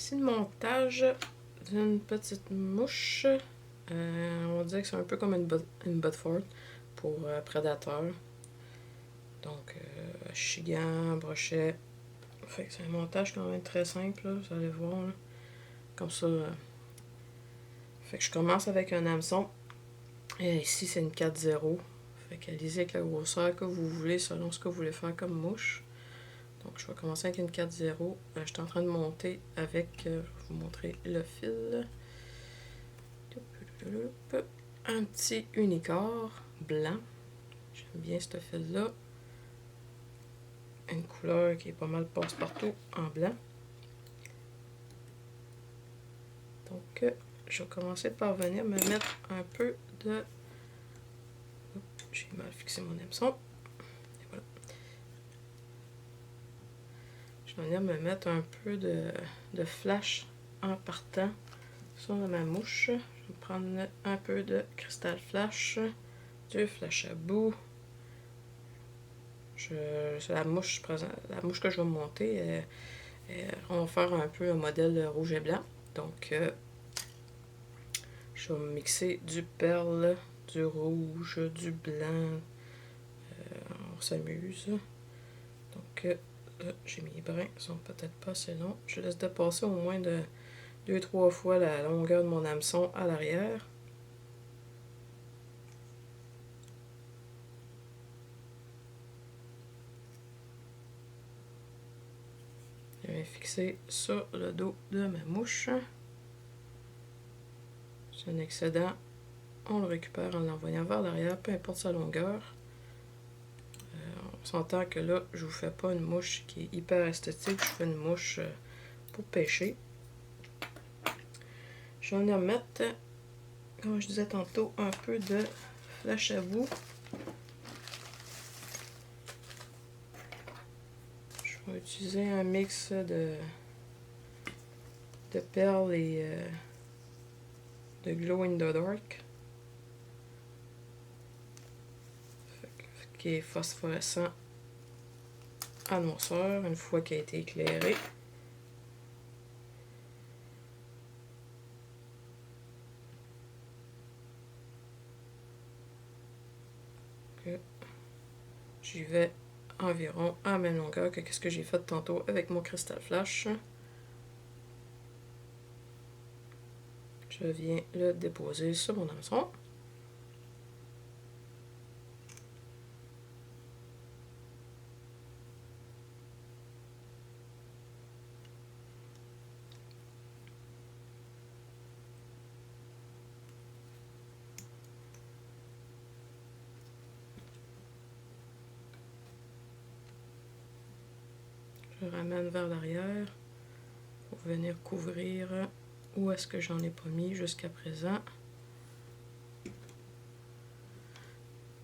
Ici le montage d'une petite mouche. On va dire que c'est un peu comme une Bedford pour prédateurs. Donc, chigan, brochet. Fait que c'est un montage quand même très simple, là, vous allez voir. Là. Comme ça. Fait que je commence avec un hameçon. Et ici, c'est une 4-0. Fait que lisez avec la grosseur que vous voulez selon ce que vous voulez faire comme mouche. Donc, je vais commencer avec une 4-0. Je suis en train de monter avec, je vais vous montrer le fil. Un petit unicorn blanc. J'aime bien ce fil-là. Une couleur qui est pas mal passe-partout en blanc. Donc, je vais commencer par venir me mettre un peu de... J'ai mal fixé mon hameçon. Et voilà. Je vais venir me mettre un peu de flash en partant sur ma mouche. Je vais prendre un peu de cristal flash, du flash à bout. C'est la mouche que je vais monter. On va faire un peu un modèle rouge et blanc. Donc, je vais mixer du perle, du rouge, du blanc. On s'amuse. Donc, là, j'ai mis les brins. Ils sont peut-être pas assez longs. Je laisse dépasser au moins de 2-3 fois la longueur de mon hameçon à l'arrière. Je vais fixer sur le dos de ma mouche. C'est un excédent. On le récupère en l'envoyant vers l'arrière, peu importe sa longueur. On s'entend que là, je vous fais pas une mouche qui est hyper esthétique, je fais une mouche pour pêcher. Je vais en mettre, comme je disais tantôt, un peu de flash à bout. Je vais utiliser un mix de perles et de glow in the dark. Qui est phosphorescent à noirceur une fois qu'il a été éclairé. J'y vais environ à la même longueur que ce que j'ai fait tantôt avec mon cristal flash. Je viens le déposer sur mon hameçon. Je ramène vers l'arrière pour venir couvrir où est-ce que j'en ai pas mis jusqu'à présent.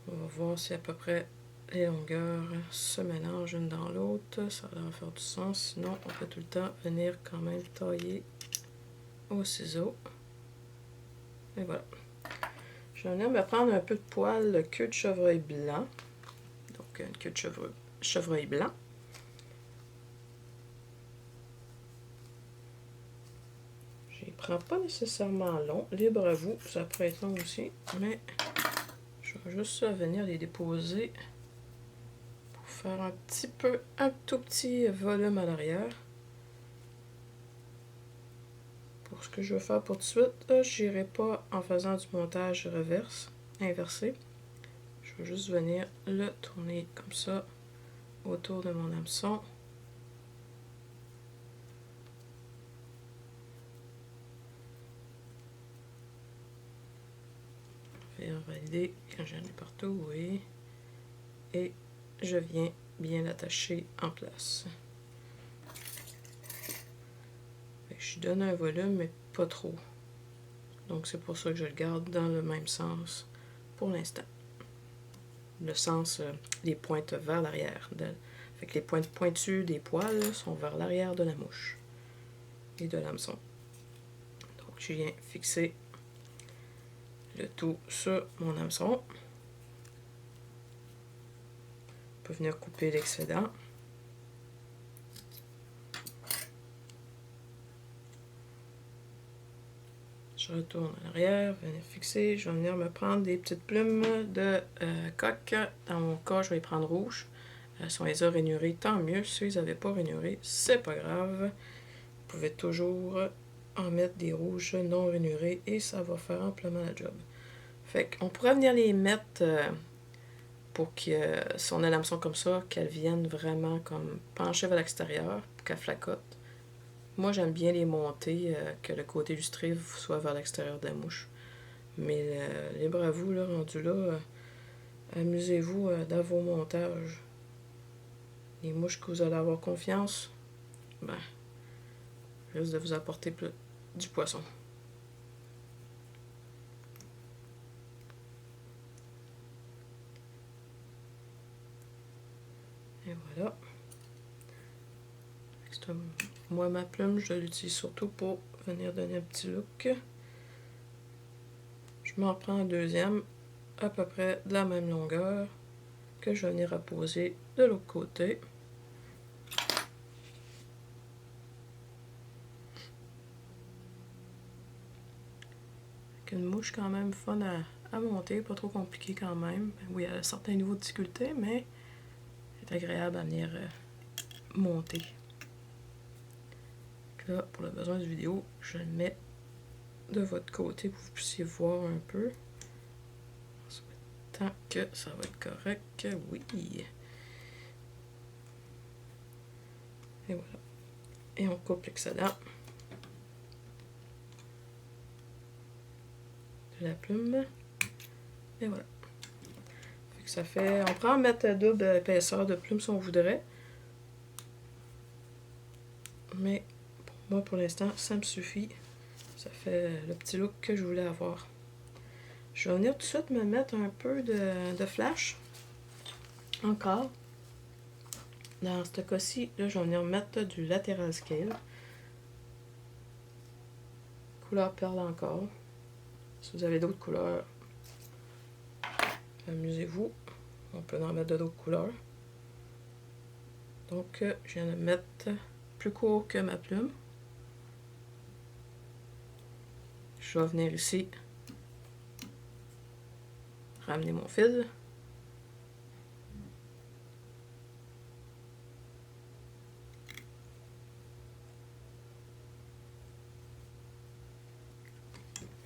On va voir si à peu près les longueurs se mélangent une dans l'autre. Ça va faire du sens. Sinon, on peut tout le temps venir quand même tailler au ciseau. Et voilà. Je vais venir me prendre un peu de poil queue de chevreuil blanc. Donc, une queue de chevreuil blanc. Je ne prends pas nécessairement long. Libre à vous. Ça peut être long aussi. Mais je vais juste venir les déposer pour faire un tout petit volume à l'arrière. Pour ce que je vais faire pour tout de suite, je n'irai pas en faisant du montage inversé. Je vais juste venir le tourner comme ça autour de mon hameçon. Je vais valider quand j'en ai partout, oui. Et je viens bien l'attacher en place. Je donne un volume, mais pas trop. Donc c'est pour ça que je le garde dans le même sens pour l'instant. Le sens, les pointes vers l'arrière. Fait que les pointes pointues des poils sont vers l'arrière de la mouche et de l'hameçon. Donc je viens fixer le tout sur mon hameçon. On peut venir couper l'excédent. Je retourne en arrière, venir fixer. Je vais venir me prendre des petites plumes de coque. Dans mon cas, je vais les prendre rouges. Si on les a rainurées, tant mieux. Si ils n'avaient pas rainuré, c'est pas grave. Vous pouvez toujours en mettre des rouges non rainurés et ça va faire amplement la job. Fait qu'on pourrait venir les mettre pour que, si on a l'hameçon comme ça, qu'elles viennent vraiment comme pencher vers l'extérieur pour qu'elles flacotent. Moi, j'aime bien les monter, que le côté illustré soit vers l'extérieur de la mouche. Mais libre à vous, là, rendu là, amusez-vous dans vos montages. Les mouches que vous allez avoir confiance, ben, risque de vous apporter plus du poisson. Et voilà. Moi, ma plume, je l'utilise surtout pour venir donner un petit look. Je m'en prends un deuxième, à peu près de la même longueur, que je vais venir apposer de l'autre côté. Avec une mouche quand même fun à monter, pas trop compliqué quand même. Oui, elle a un certain niveau de difficulté, mais c'est agréable à venir monter. Là, pour le besoin de vidéo, je le mets de votre côté pour que vous puissiez voir un peu. Tant que ça va être correct, oui. Et voilà. Et on coupe l'excédent de la plume. Et voilà. Fait que ça fait... On pourrait en mettre double épaisseur de plume si on voudrait. Mais pour moi, pour l'instant, ça me suffit. Ça fait le petit look que je voulais avoir. Je vais venir tout de suite me mettre un peu de flash. Encore. Dans ce cas-ci, là, je vais venir mettre du lateral scale. Couleur perle encore. Si vous avez d'autres couleurs, amusez-vous. On peut en mettre d'autres couleurs. Donc, je viens de mettre plus court que ma plume. Je vais venir ici, ramener mon fil.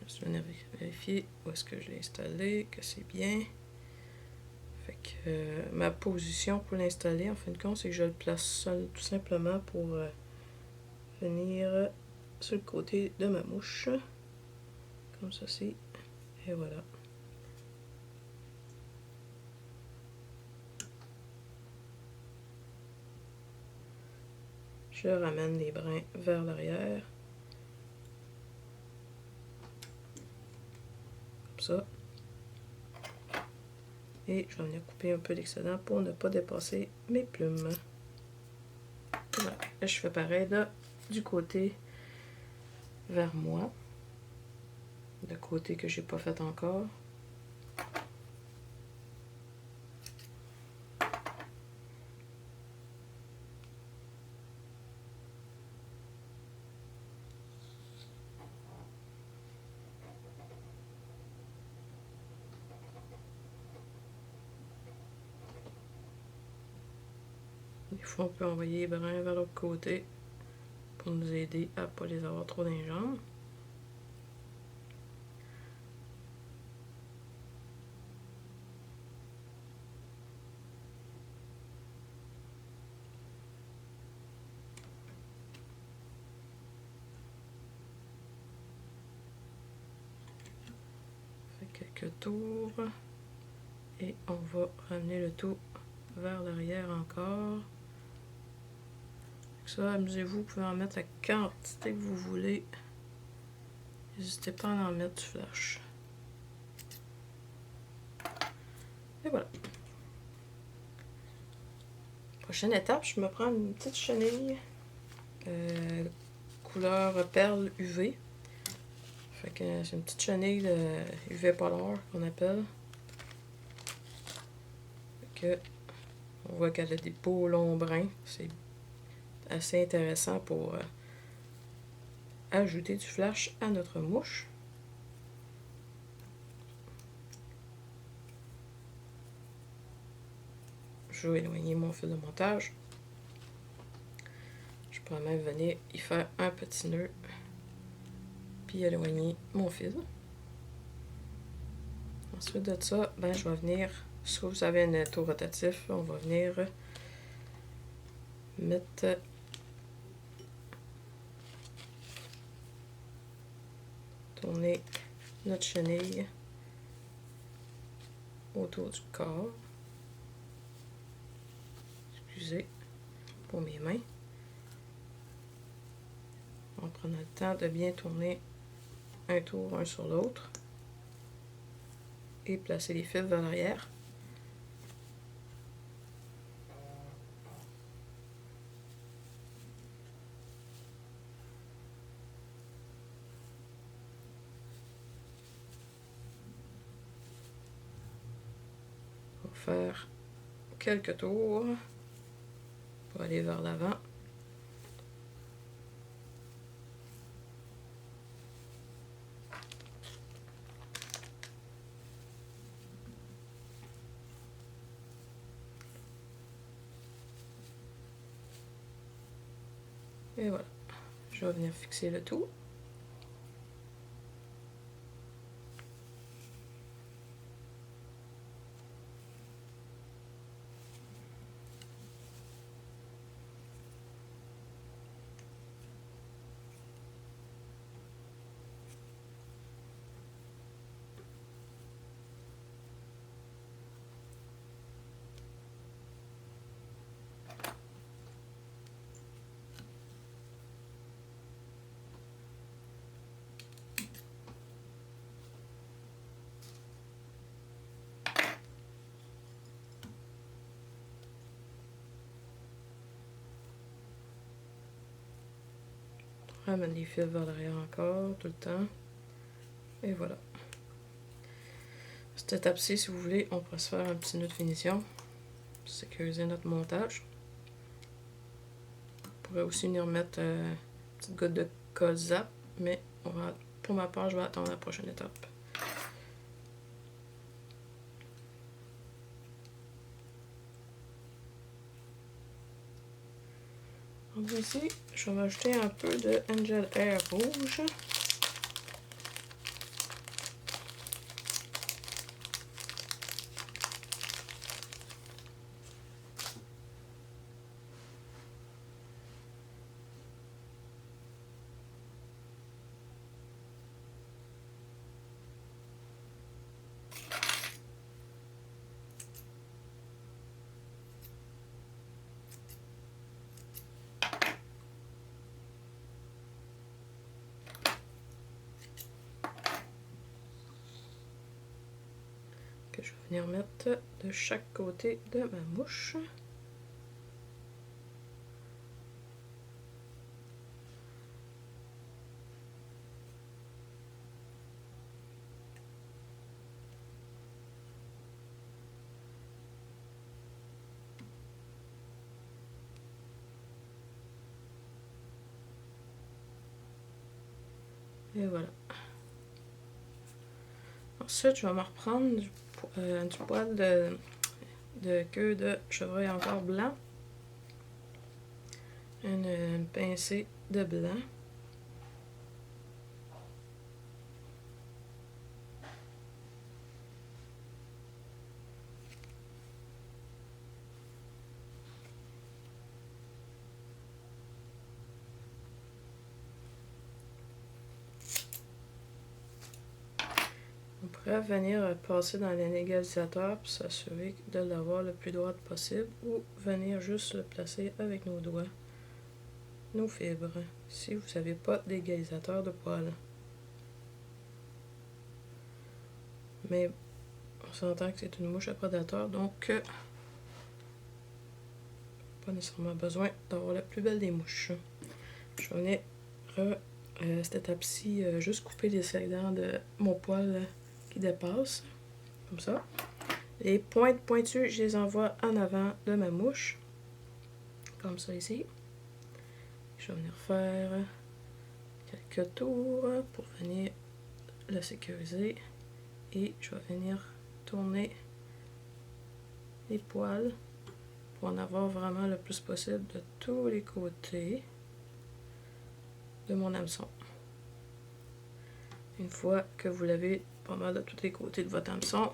Je vais venir vérifier où est-ce que je l'ai installé, que c'est bien. Fait que ma position pour l'installer, en fin de compte, c'est que je le place seul, tout simplement pour venir sur le côté de ma mouche. Comme ceci. Et voilà. Je ramène les brins vers l'arrière. Comme ça. Et je vais venir couper un peu l'excédent pour ne pas dépasser mes plumes. Voilà. Là, je fais pareil là, du côté vers moi. Le côté que j'ai pas fait encore. Des fois, on peut envoyer les brins vers l'autre côté pour nous aider à ne pas les avoir trop dans les jambes. Quelques tours et on va ramener le tout vers l'arrière encore. Ça, amusez-vous, vous pouvez en mettre la quantité que vous voulez. N'hésitez pas à en mettre du flash. Et voilà. Prochaine étape, je me prends une petite chenille couleur perle UV. Fait que c'est une petite chenille de UV Polar qu'on appelle. Fait que on voit qu'elle a des beaux longs brins. C'est assez intéressant pour ajouter du flash à notre mouche. je vais éloigner mon fil de montage. Je pourrais même venir y faire un petit nœud, puis éloigner mon fil. Ensuite de ça, ben, je vais venir, si vous avez un étau rotatif, on va venir mettre tourner notre chenille autour du corps. Excusez pour mes mains. On prend le temps de bien tourner un tour un sur l'autre et placer les fils vers l'arrière. On va faire quelques tours pour aller vers l'avant. Et voilà, je vais venir fixer le tout. Ramène les fils vers l'arrière encore, tout le temps. Et voilà. Cette étape-ci, si vous voulez, on pourrait se faire un petit nœud de finition. Sécuriser notre montage. On pourrait aussi venir mettre une petite goutte de colza, mais pour ma part, je vais attendre la prochaine étape. Donc ici, je vais ajouter un peu de Angel Air rouge. Que je vais venir mettre de chaque côté de ma mouche. Et voilà. Ensuite, je vais me reprendre du poil de queue de chevreuil encore blanc. Une pincée de blanc. On pourrait venir passer dans l'égalisateur pour s'assurer de l'avoir le plus droit possible ou venir juste le placer avec nos doigts, nos fibres, si vous n'avez pas d'égalisateur de poils. Mais on s'entend que c'est une mouche à prédateur, donc pas nécessairement besoin d'avoir la plus belle des mouches. Je vais venir cette étape-ci juste couper les segments de mon poil qui dépasse, comme ça. Les pointes pointues, je les envoie en avant de ma mouche, comme ça ici. Je vais venir faire quelques tours pour venir le sécuriser et je vais venir tourner les poils pour en avoir vraiment le plus possible de tous les côtés de mon hameçon. Une fois que vous l'avez pas mal de tous les côtés de votre hameçon,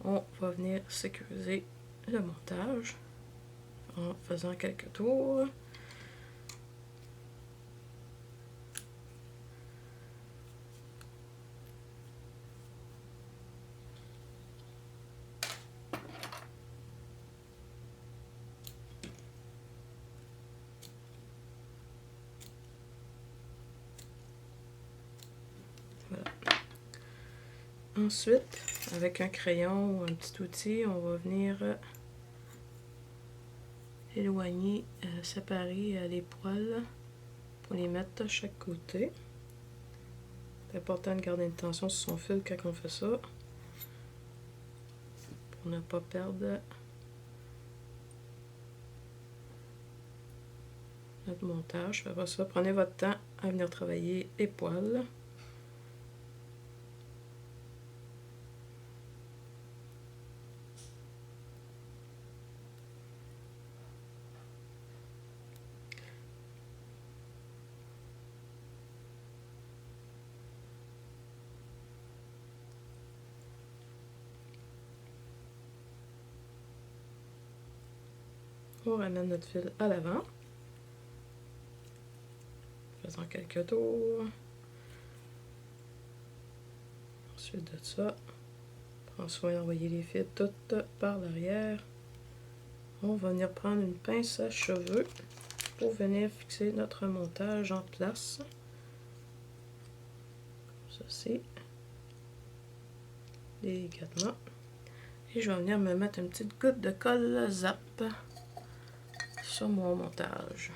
on va venir sécuriser le montage en faisant quelques tours. Voilà. Ensuite, avec un crayon ou un petit outil, on va venir éloigner, séparer les poils pour les mettre de chaque côté. C'est important de garder une tension sur son fil quand on fait ça, pour ne pas perdre notre montage. Après ça, prenez votre temps à venir travailler les poils. On ramène notre fil à l'avant, faisant quelques tours. Ensuite de ça, prends soin d'envoyer les fils toutes par l'arrière. On va venir prendre une pince à cheveux pour venir fixer notre montage en place. Comme ceci. Délicatement. Et je vais venir me mettre une petite goutte de colle Zap sur mon montage.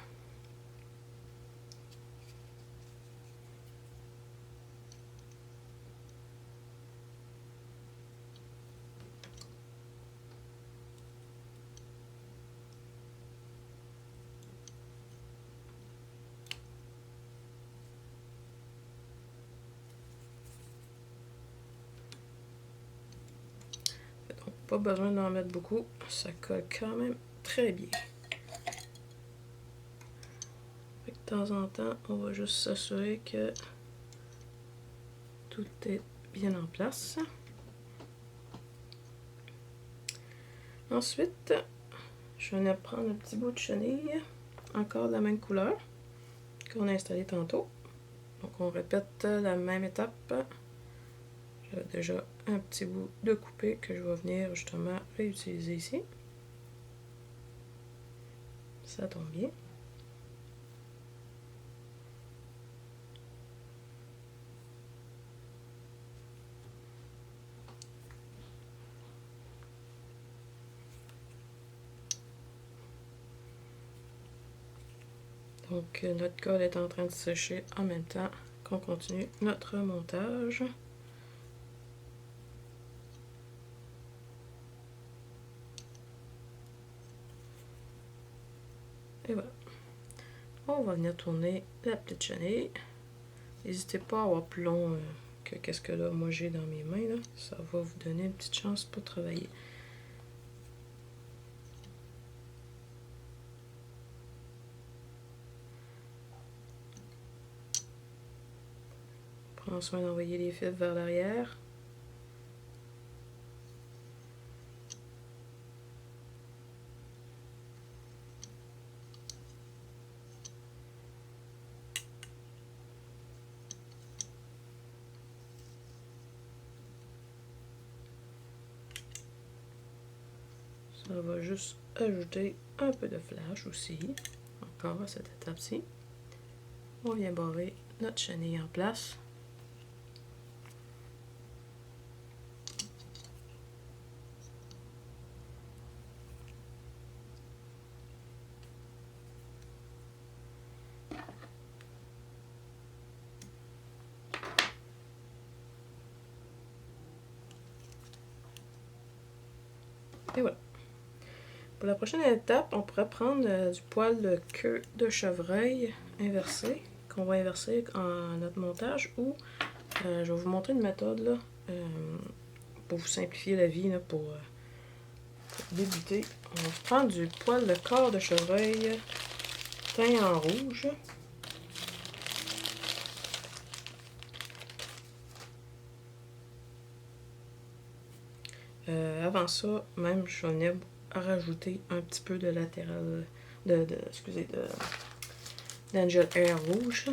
Donc, pas besoin d'en mettre beaucoup, ça colle quand même très bien. De temps en temps, on va juste s'assurer que tout est bien en place. Ensuite, je vais prendre un petit bout de chenille, encore de la même couleur qu'on a installé tantôt. Donc on répète la même étape. J'ai déjà un petit bout de coupé que je vais venir justement réutiliser ici. Ça tombe bien. Donc notre colle est en train de sécher en même temps qu'on continue notre montage. Et voilà. On va venir tourner la petite chenille. N'hésitez pas à avoir plus long que qu'est-ce que là moi j'ai dans mes mains. Là. Ça va vous donner une petite chance pour travailler. Prends soin d'envoyer les fils vers l'arrière. Ça va juste ajouter un peu de flash aussi, encore à cette étape-ci. On vient barrer notre chenille en place. Et voilà. Pour la prochaine étape, on pourrait prendre du poil de queue de chevreuil inversé, qu'on va inverser en notre montage, ou je vais vous montrer une méthode là, pour vous simplifier la vie, là, pour débuter, on va prendre du poil de corps de chevreuil teint en rouge. Avant ça, même, je venais à rajouter un petit peu de latéral, excusez, d'Angel Hair rouge.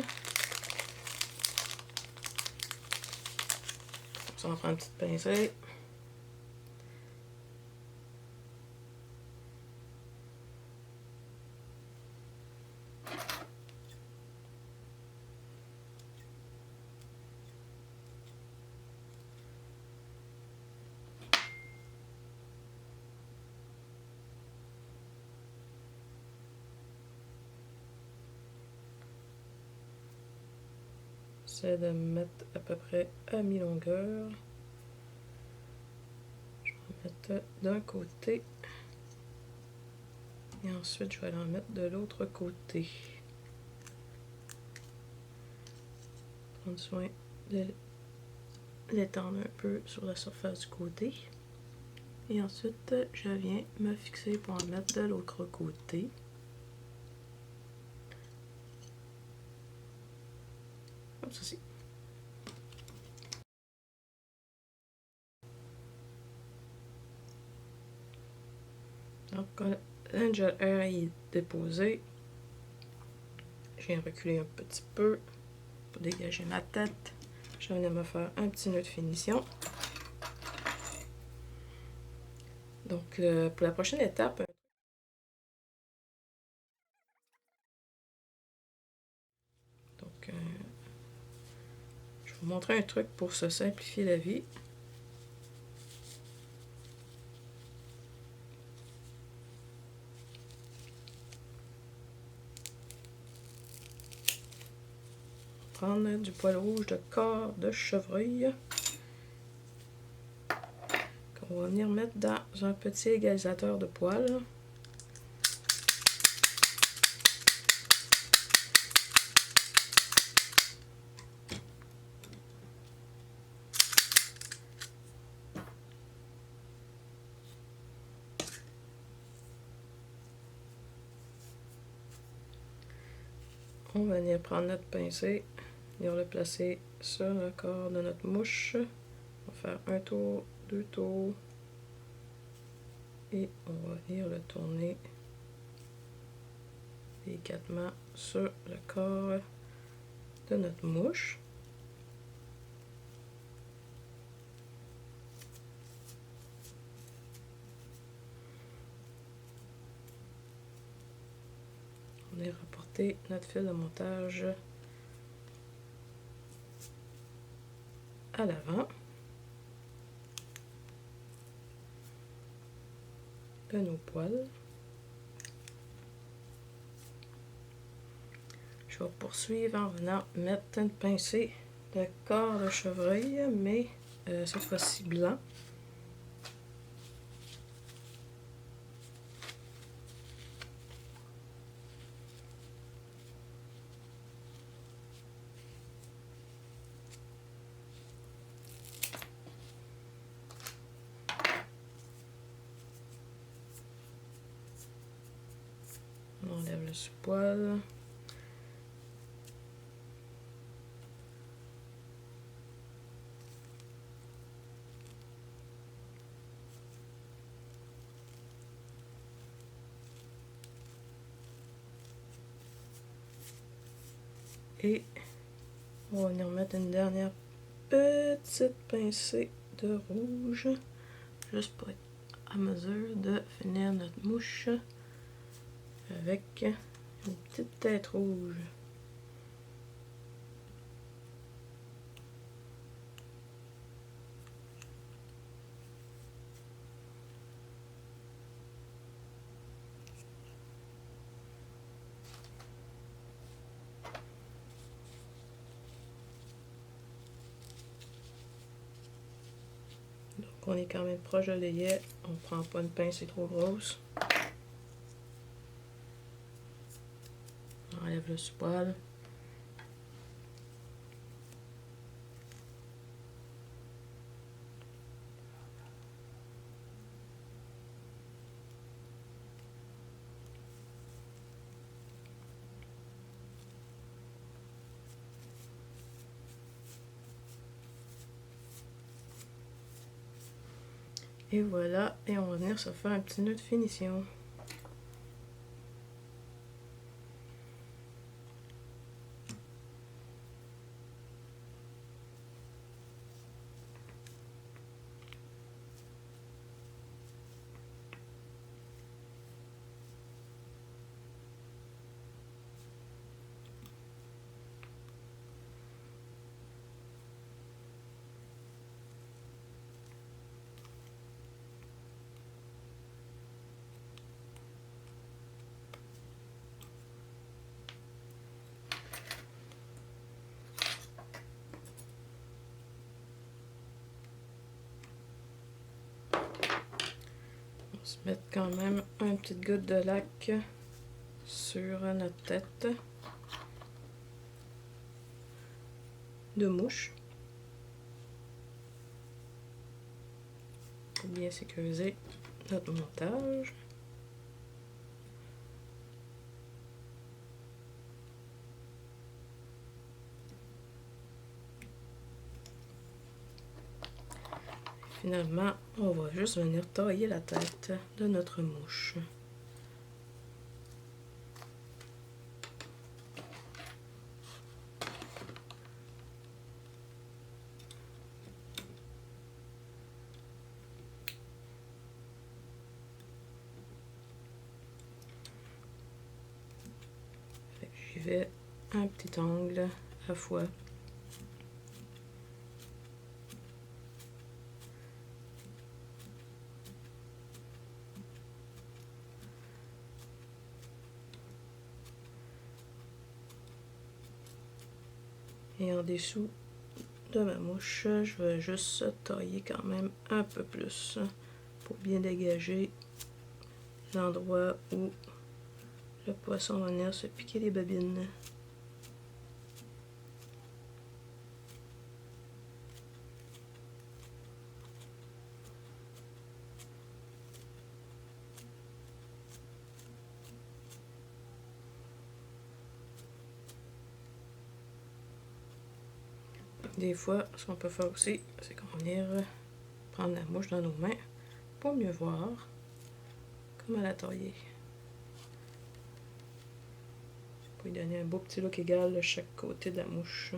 Ça, on prend une petite pincée. J'essaie de mettre à peu près à mi-longueur. Je vais en mettre d'un côté. Et ensuite, je vais en mettre de l'autre côté. Prendre soin de l'étendre un peu sur la surface du côté. Et ensuite, je viens me fixer pour en mettre de l'autre côté. Comme ceci. Donc, quand l'Angel Hair est déposé, je viens reculer un petit peu pour dégager ma tête. Je viens me faire un petit nœud de finition. Donc, pour la prochaine étape, donc, je vais vous montrer un truc pour se simplifier la vie. Prendre du poil rouge de corps de chevreuil qu'on va venir mettre dans un petit égalisateur de poils. On va venir prendre notre pincée, venir le placer sur le corps de notre mouche. On va faire un tour, deux tours. Et on va venir le tourner délicatement sur le corps de notre mouche. On va rapporter notre fil de montage à l'avant de nos poils. Je vais poursuivre en venant mettre une pincée de corps de chevreuil, mais cette fois-ci blanc. On enlève le sous-poil. Et on va venir mettre une dernière petite pincée de rouge, juste pour être à mesure de finir notre mouche avec une petite tête rouge. Donc on est quand même proche de l'ayet, on ne prend pas une pincée trop grosse. On enlève le sous-poil. Et voilà, et on va venir se faire un petit nœud de finition. On va se mettre quand même une petite goutte de lac sur notre tête de mouche pour bien sécuriser notre montage. Finalement, on va juste venir tailler la tête de notre mouche. J'y vais un petit angle à la fois. Et en dessous de ma mouche, je vais juste tailler quand même un peu plus pour bien dégager l'endroit où le poisson va venir se piquer les babines. Des fois, ce qu'on peut faire aussi, c'est qu'on va venir prendre la mouche dans nos mains pour mieux voir comment la tailler. Pour lui donner un beau petit look égal de chaque côté de la mouche.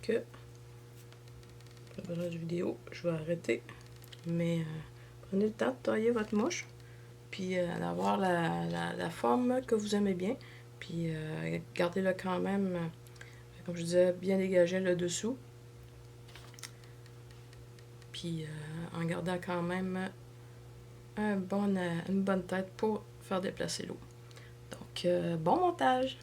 Que pour la vidéo, je vais arrêter. Mais prenez le temps de tailler votre mouche, puis d'avoir la forme que vous aimez bien. Puis gardez-le quand même, comme je disais, bien dégagé le dessous. Puis en gardant quand même une bonne tête pour faire déplacer l'eau. Donc, bon montage!